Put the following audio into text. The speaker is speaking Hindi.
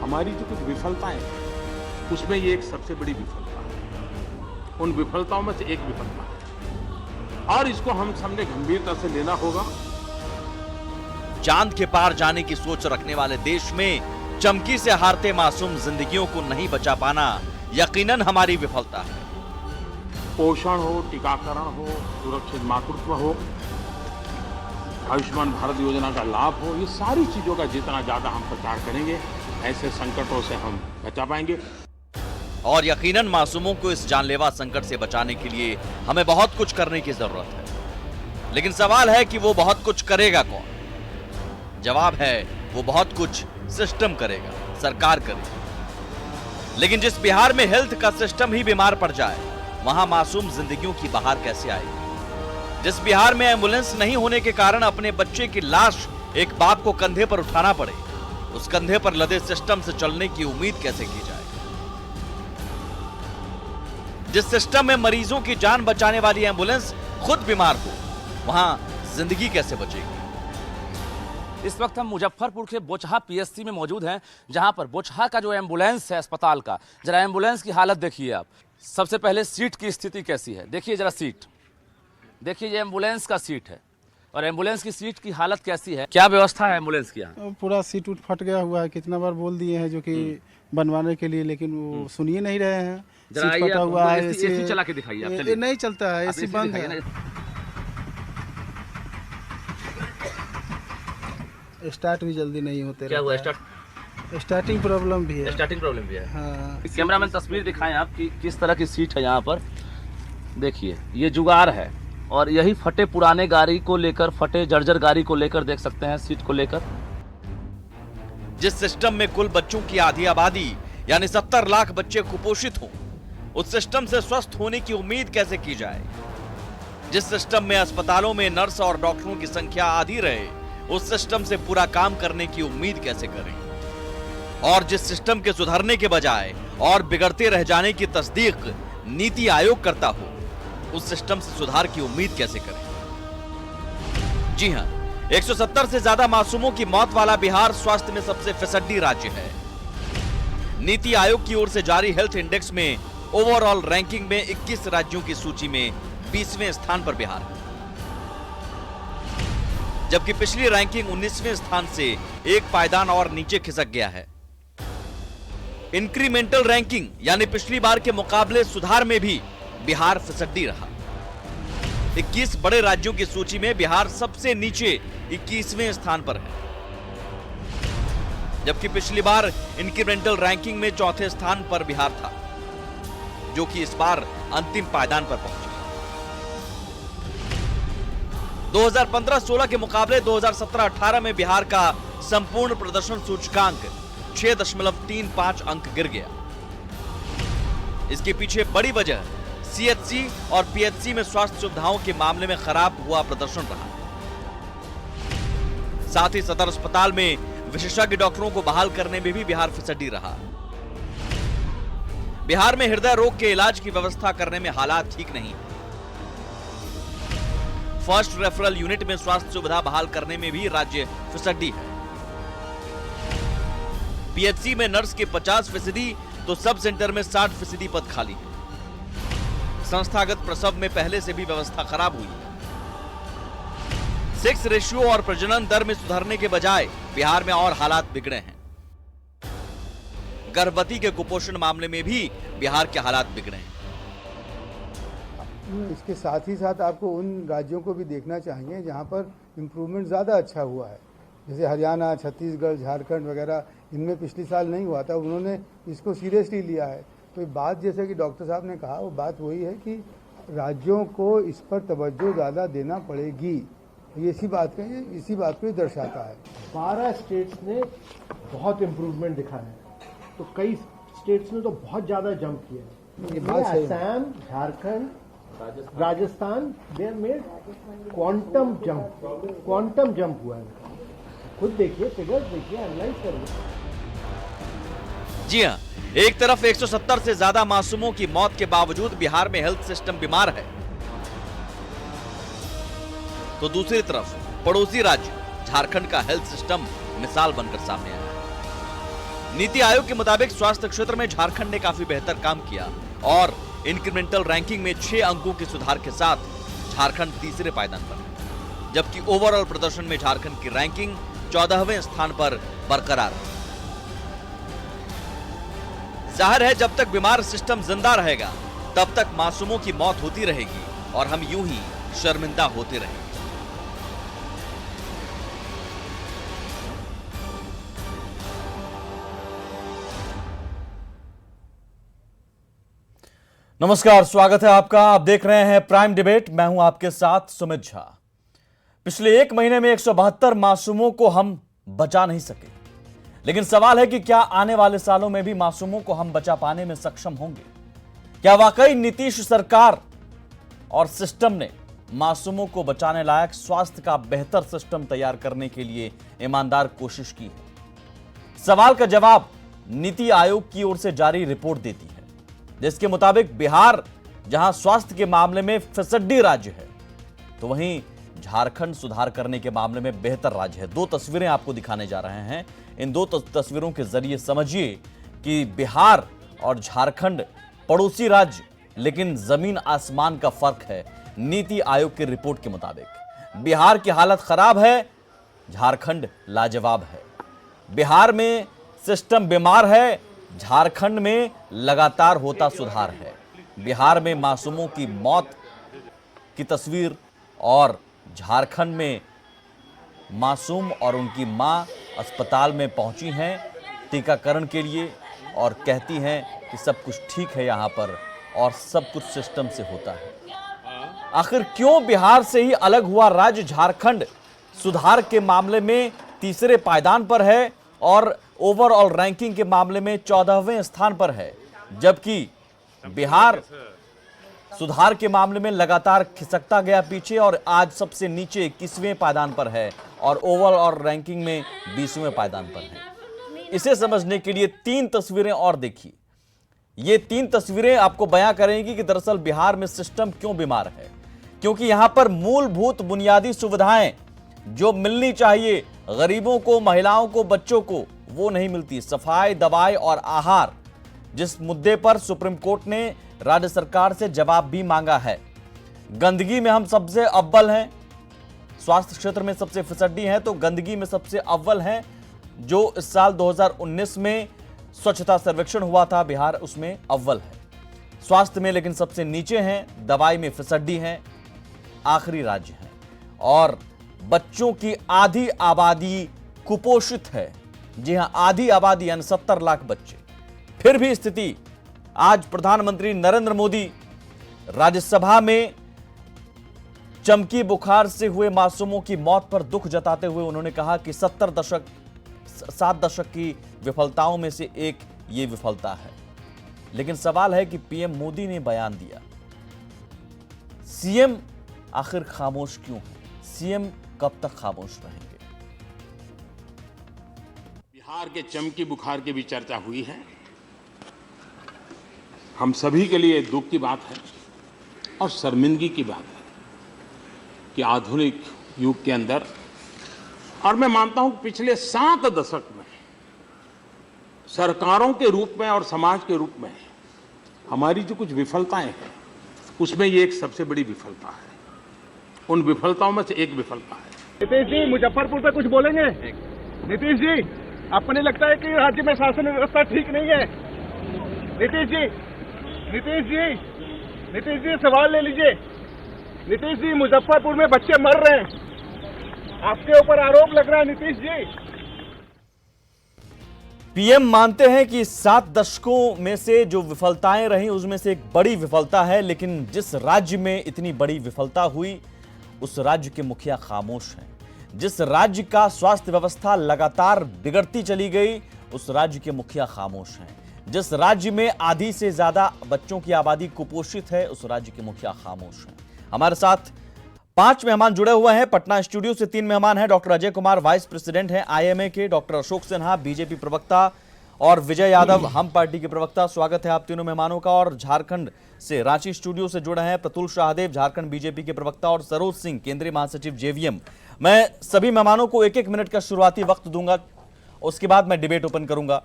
हमारी जो कुछ विफलताएं हैं, उसमें ये एक सबसे बड़ी विफलता है। उन विफलताओं में से एक विफलता है और इसको हम सबने गंभीरता से लेना होगा। चांद के पार जाने की सोच रखने वाले देश में चमकी से हारते मासूम जिंदगियों को नहीं बचा पाना यकीनन हमारी विफलता है। पोषण हो, टीकाकरण हो, सुरक्षित मातृत्व हो, आयुष्मान भारत योजना का लाभ हो, ये सारी चीजों का जितना ज्यादा हम प्रचार करेंगे, ऐसे संकटों से हम बचा पाएंगे। और यकीनन मासूमों को इस जानलेवा संकट से बचाने के लिए हमें बहुत कुछ करने की जरूरत है। लेकिन सवाल है कि वो बहुत कुछ करेगा कौन? जवाब है वो बहुत कुछ सिस्टम करेगा, सरकार करेगी। लेकिन जिस बिहार में हेल्थ का सिस्टम ही बीमार पड़ जाए, वहां मासूम जिंदगियों की बहार कैसे आएगी? जिस बिहार में एम्बुलेंस नहीं होने के कारण अपने बच्चे की लाश एक बाप को कंधे पर उठाना पड़े, उस कंधे पर लदे सिस्टम से चलने की उम्मीद कैसे की जाए? जिस सिस्टम में मरीजों की जान बचाने वाली एम्बुलेंस खुद बीमार हो, वहां जिंदगी कैसे बचेगी? इस वक्त हम मुजफ्फरपुर के बोचहा पीएससी में मौजूद हैं, जहां पर बोचहा का जो एम्बुलेंस है अस्पताल का, जरा एम्बुलेंस की हालत देखिए आप। सबसे पहले सीट की स्थिति कैसी है, देखिए जरा सीट, देखिए ये एम्बुलेंस का सीट है और एम्बुलेंस की सीट की हालत कैसी है, क्या व्यवस्था है एम्बुलेंस की यहाँ? पूरा सीट उठ फट गया हुआ है, कितना बार बोल दिए हैं जो कि बनवाने के लिए, लेकिन वो सुनिए नहीं रहे हैं। जरा सीट फटा हुआ है, एसी चला के दिखाइए आप, चलिए। नहीं चलता है, एसी बंद है। स्टार्ट भी जल्दी नहीं होते। क्या हुआ? स्टार्टिंग प्रॉब्लम भी है। स्टार्टिंग प्रॉब्लम भी है। हाँ। कैमरामैन तस्वीर दिखाएं आप कि किस तरह की सीट है यहाँ पर। देखिए ये जुगाड़ है और यही फटे पुराने गाड़ी को लेकर, फटे जर्जर गाड़ी को लेकर देख सकते हैं सीट को लेकर। जिस सिस्टम में कुल बच्चों की आधी आबादी यानी 70 लाख बच्चे कुपोषित हों, उस सिस्टम से स्वस्थ होने की उम्मीद कैसे की जाए? जिस सिस्टम में अस्पतालों में नर्स और डॉक्टरों की संख्या आधी रहे, उस सिस्टम से पूरा काम करने की उम्मीद कैसे करें? और जिस सिस्टम के सुधरने के बजाय और बिगड़ते रह जाने की तस्दीक नीति आयोग करता हो, उस सिस्टम से सुधार की उम्मीद कैसे करें? जी हां, 170 से ज्यादा मासूमों की मौत वाला बिहार स्वास्थ्य में सबसे फिसड्डी राज्य है। नीति आयोग की ओर से जारी हेल्थ इंडेक्स में ओवरऑल रैंकिंग में 21 राज्यों की सूची में 20वें स्थान पर बिहार है, जबकि पिछली रैंकिंग 19वें स्थान से एक पायदान और नीचे खिसक गया है। इंक्रीमेंटल रैंकिंग यानी पिछली बार के मुकाबले सुधार में भी बिहार फिसड्डी रहा। 21 बड़े राज्यों की सूची में बिहार सबसे नीचे 21वें स्थान पर है, जबकि पिछली बार इंक्रीमेंटल रैंकिंग में चौथे स्थान पर बिहार था, जो कि इस बार अंतिम पायदान पर पहुंचा। 2015-16 के मुकाबले 2017-18 में बिहार का संपूर्ण प्रदर्शन सूचकांक 6.35 अंक गिर गया। इसके पीछे बड़ी वजह सीएचसी और पीएचसी में स्वास्थ्य सुविधाओं के मामले में खराब हुआ प्रदर्शन रहा। साथ ही सदर अस्पताल में विशेषज्ञ डॉक्टरों को बहाल करने में भी बिहार फिसड्डी रहा। बिहार में हृदय रोग के इलाज की व्यवस्था करने में हालात ठीक नहीं। फर्स्ट रेफरल यूनिट में स्वास्थ्य सुविधा बहाल करने में भी राज्य फिसड्डी है। पीएचसी में नर्स के 50% तो सब सेंटर में 60% पद खाली है। संस्थागत प्रसव में पहले से भी व्यवस्था खराब हुई है। सेक्स रेशियो और प्रजनन दर में सुधारने के बजाय बिहार में और हालात बिगड़े हैं। गर्भवती के कुपोषण मामले में भी बिहार के हालात बिगड़े हैं। इसके साथ ही साथ आपको उन राज्यों को भी देखना चाहिए जहां पर इम्प्रूवमेंट ज़्यादा अच्छा हुआ है, जैसे हरियाणा, छत्तीसगढ़, झारखंड वगैरह, इनमें पिछले साल नहीं हुआ था, उन्होंने इसको सीरियसली लिया है। तो बात जैसे कि डॉक्टर साहब ने कहा, वो बात वही है कि राज्यों को इस पर तवज्जो ज़्यादा देना पड़ेगी। ये इसी बात को ही दर्शाता है। 12 स्टेट्स ने बहुत इम्प्रूवमेंट दिखाया है, तो कई स्टेट्स ने तो बहुत ज़्यादा जंप किया है। ये बात सही है। Assam, Jharkhand, Rajasthan, there made quantum jump हुआ है। खुद देखिए, फिगर्स देखिए, एनालाइज करिए। जी हां, एक तरफ 170 से ज्यादा मासूमों की मौत के बावजूद बिहार में हेल्थ सिस्टम बीमार है, तो दूसरी तरफ पड़ोसी राज्य झारखंड का हेल्थ सिस्टम मिसाल बनकर सामने आया है। नीति आयोग के मुताबिक स्वास्थ्य क्षेत्र में झारखंड ने काफी बेहतर काम किया और इंक्रीमेंटल रैंकिंग में 6 अंकों के सुधार के साथ झारखंड तीसरे पायदान पर है, जबकि ओवरऑल प्रदर्शन में झारखंड की रैंकिंग 14वें स्थान पर बरकरार है। जाहिर है, जब तक बीमार सिस्टम जिंदा रहेगा तब तक मासूमों की मौत होती रहेगी और हम यूं ही शर्मिंदा होते रहेंगे। नमस्कार, स्वागत है आपका। आप देख रहे हैं प्राइम डिबेट। मैं हूं आपके साथ सुमित झा। पिछले 1 महीने में 172 मासूमों को हम बचा नहीं सके, लेकिन सवाल है कि क्या आने वाले सालों में भी मासूमों को हम बचा पाने में सक्षम होंगे? क्या वाकई नीतीश सरकार और सिस्टम ने मासूमों को बचाने लायक स्वास्थ्य का बेहतर सिस्टम तैयार करने के लिए ईमानदार कोशिश की है? सवाल का जवाब नीति आयोग की ओर से जारी रिपोर्ट देती है, जिसके मुताबिक बिहार जहां स्वास्थ्य के मामले में फिसड्डी राज्य है, तो वहीं झारखंड सुधार करने के मामले में बेहतर राज्य है। 2 तस्वीरें आपको दिखाने जा रहे हैं। इन 2 तस्वीरों के जरिए समझिए कि बिहार और झारखंड पड़ोसी राज्य, लेकिन जमीन आसमान का फर्क है। नीति आयोग की रिपोर्ट के मुताबिक बिहार की हालत खराब है, झारखंड लाजवाब है। बिहार में सिस्टम बीमार है, झारखंड में लगातार होता सुधार है। बिहार में मासूमों की मौत की तस्वीर और झारखंड में मासूम और उनकी मां अस्पताल में पहुंची हैं टीकाकरण के लिए और कहती हैं कि सब कुछ ठीक है यहां पर और सब कुछ सिस्टम से होता है। आखिर क्यों बिहार से ही अलग हुआ राज्य झारखंड सुधार के मामले में तीसरे पायदान पर है और ओवरऑल रैंकिंग के मामले में 14वें स्थान पर है, जबकि बिहार सुधार के मामले में लगातार खिसकता गया पीछे और आज सबसे नीचे 21वें पायदान पर है और ओवरऑल रैंकिंग में 20वें पायदान पर है। इसे समझने के लिए 3 तस्वीरें और देखिए। ये 3 तस्वीरें आपको बयां करेंगी कि दरअसल बिहार में सिस्टम क्यों बीमार है, क्योंकि यहां पर मूलभूत बुनियादी सुविधाएं जो मिलनी चाहिए गरीबों को, महिलाओं को, बच्चों को, वो नहीं मिलती। सफाई, दवाई और आहार, जिस मुद्दे पर सुप्रीम कोर्ट ने राज्य सरकार से जवाब भी मांगा है। गंदगी में हम सबसे अव्वल हैं, स्वास्थ्य क्षेत्र में सबसे फिसड्डी है तो गंदगी में सबसे अव्वल हैं। जो इस साल 2019 में स्वच्छता सर्वेक्षण हुआ था, बिहार उसमें अव्वल है। स्वास्थ्य में लेकिन सबसे नीचे हैं, दवाई में फिसड्डी हैं, आखिरी राज्य हैं और बच्चों की आधी आबादी कुपोषित है। जी हां, आधी आबादी यानी 70 लाख बच्चे। फिर भी स्थिति, आज प्रधानमंत्री नरेंद्र मोदी राज्यसभा में चमकी बुखार से हुए मासूमों की मौत पर दुख जताते हुए उन्होंने कहा कि 7 दशक की विफलताओं में से एक ये विफलता है। लेकिन सवाल है कि पीएम मोदी ने बयान दिया, सीएम आखिर खामोश क्यों है? सीएम कब तक खामोश रहेंगे? बिहार के चमकी बुखार की भी चर्चा हुई है। हम सभी के लिए दुख की बात है और शर्मिंदगी की बात है कि आधुनिक युग के अंदर, और मैं मानता हूं पिछले 7 दशक में सरकारों के रूप में और समाज के रूप में हमारी जो कुछ विफलताएं हैं, उसमें ये एक सबसे बड़ी विफलता है। उन विफलताओं में से एक विफलता है। नीतीश जी, मुजफ्फरपुर पे कुछ बोलेंगे? नीतीश जी, आपको नहीं लगता है कि राज्य में शासन व्यवस्था ठीक नहीं है? नीतीश जी, नीतीश जी, नीतीश जी सवाल ले लीजिए। नीतीश जी, मुजफ्फरपुर में बच्चे मर रहे हैं, आपके ऊपर आरोप लग रहा है नीतीश जी। पीएम मानते हैं कि 7 दशकों में से जो विफलताएं रही उसमें से एक बड़ी विफलता है, लेकिन जिस राज्य में इतनी बड़ी विफलता हुई उस राज्य के मुखिया खामोश हैं। जिस राज्य का स्वास्थ्य व्यवस्था लगातार बिगड़ती चली गई उस राज्य के मुखिया खामोश हैं। जिस राज्य में आधी से ज्यादा बच्चों की आबादी कुपोषित है उस राज्य के मुखिया खामोश हैं। हमारे साथ 5 मेहमान जुड़े हुए हैं। पटना स्टूडियो से 3 मेहमान हैं। Doctor Ajay Kumar vice president हैं आईएमए के, डॉक्टर अशोक सिन्हा बीजेपी प्रवक्ता और विजय यादव हम पार्टी के प्रवक्ता। स्वागत है आप तीनों मेहमानों का। और झारखंड से रांची स्टूडियो से जुड़े हैं प्रतुल शाहदेव, झारखंड बीजेपी के प्रवक्ता, और सरोज सिंह, केंद्रीय महासचिव जेवीएम। मैं सभी मेहमानों को 1-1 मिनट का शुरुआती वक्त दूंगा, उसके बाद मैं डिबेट ओपन करूंगा।